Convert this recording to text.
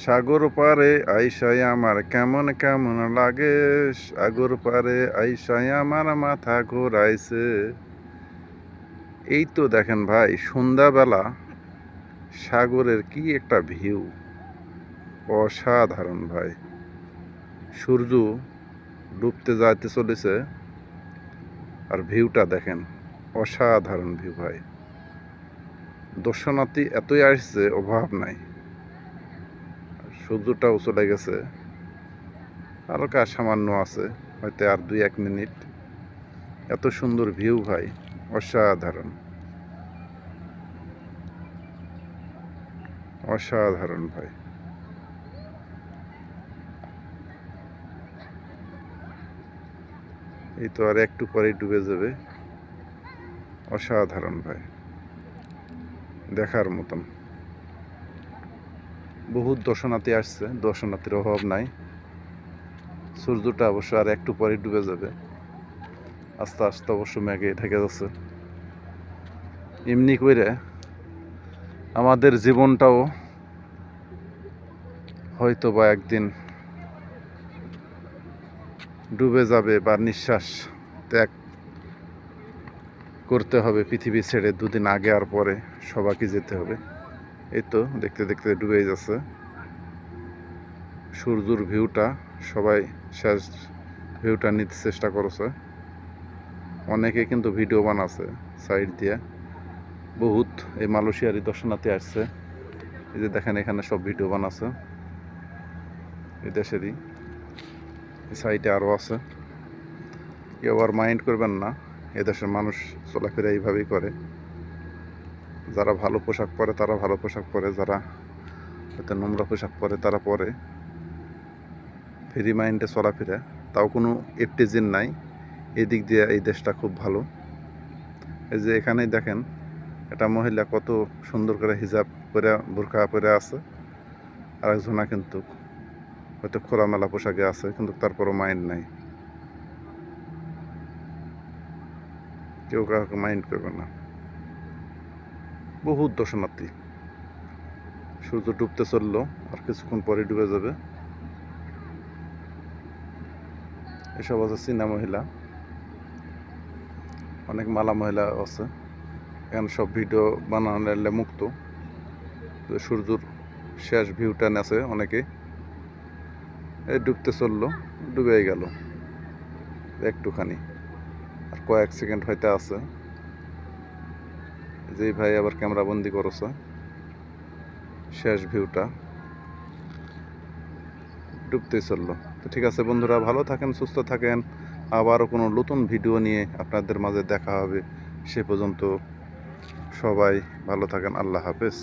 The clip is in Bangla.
সাগর পারে আইসায় আমার কেমন কেমন লাগে। সাগর পারে আইসায় আমার মাথা ঘোরাইছে। এই তো দেখেন ভাই, সন্ধ্যাবেলা সাগরের কি একটা ভিউ, অসাধারণ ভাই। সূর্য ডুবতে যাইতে চলেছে, আর ভিউটা দেখেন, অসাধারণ ভিউ ভাই। দর্শনার্থী এতই আসছে, অভাব নাই। সূর্যটাও চলে গেছে, হালকা সামান্য আছে, হয়তো আর 2-1 মিনিট। এত সুন্দর ভিউ ভাই, অসাধারণ অসাধারণ ভাই। এই তো আর একটু পরেই ডুবে যাবে। অসাধারণ ভাই, দেখার মতন। বহুত দর্শনার্থী আসছে, দর্শনার্থীর অভাব নাই। সূর্যটা অবশ্য আর একটু পরেই ডুবে যাবে, আস্তে আস্তে অবশ্য মেঘে থেকে যাচ্ছে। এমনি করে আমাদের জীবনটাও হয়তো বা একদিন ডুবে যাবে, বা নিঃশ্বাস ত্যাগ করতে হবে পৃথিবী ছেড়ে। 2 দিন আগে আর পরে সবাইকে যেতে হবে। এই তো দেখতে দেখতে ডুবে যাচ্ছে। সূর্যের ভিউটা সবাই শেষ ভিউটা নিতে চেষ্টা করছে। অনেকে কিন্তু ভিডিও বানাচ্ছে সাইড দিয়ে। বহুত এই মালয়েশিয়ারই দর্শনার্থী আসছে। এই যে দেখেন, এখানে সব ভিডিও বানাচ্ছে এই দেশেরই। এই সাইডে আরও আছে, কেউ আর মাইন্ড করবেন না। এদেশের মানুষ চলাফেরা এইভাবেই করে। যারা ভালো পোশাক পরে তারা ভালো পোশাক পরে, যারা হয়তো নোংরা পোশাক পরে তারা পরে। ফ্রি মাইন্ডে চলাফেরা, তাও কোনো এফটিজিন নাই। এদিক দিয়ে এই দেশটা খুব ভালো। এই যে এখানেই দেখেন, একটা মহিলা কত সুন্দর করে হিজাব পরে, বোরকা পরে আছে। আর একজনা কিন্তু হয়তো খোলামেলা পোশাকে আছে, কিন্তু তারপরও মাইন্ড নাই। কেউ কাউকে মাইন্ড করবে না। বহুত দর্শনার্থী। সূর্য ডুবতে চললো, আর কিছুক্ষণ পরে ডুবে যাবে। এসব আছে চীনা মহিলা, অনেক মালা মহিলা আছে। এখানে সব ভিডিও বানানো মুক্ত। সূর্যর শেষ ভিউটা নেছে অনেকে। এই ডুবতে চললো, ডুবে গেল একটুখানি, আর কয়েক সেকেন্ড হয়তো আছে। যেই ভাই আবার ক্যামেরা বন্দি করেছে শেষ ভিউটা, ডুবতে চললো। তো ঠিক আছে বন্ধুরা, ভালো থাকেন, সুস্থ থাকেন। আবারও কোনো নতুন ভিডিও নিয়ে আপনাদের মাঝে দেখা হবে। সে পর্যন্ত সবাই ভালো থাকেন। আল্লাহ হাফেজ।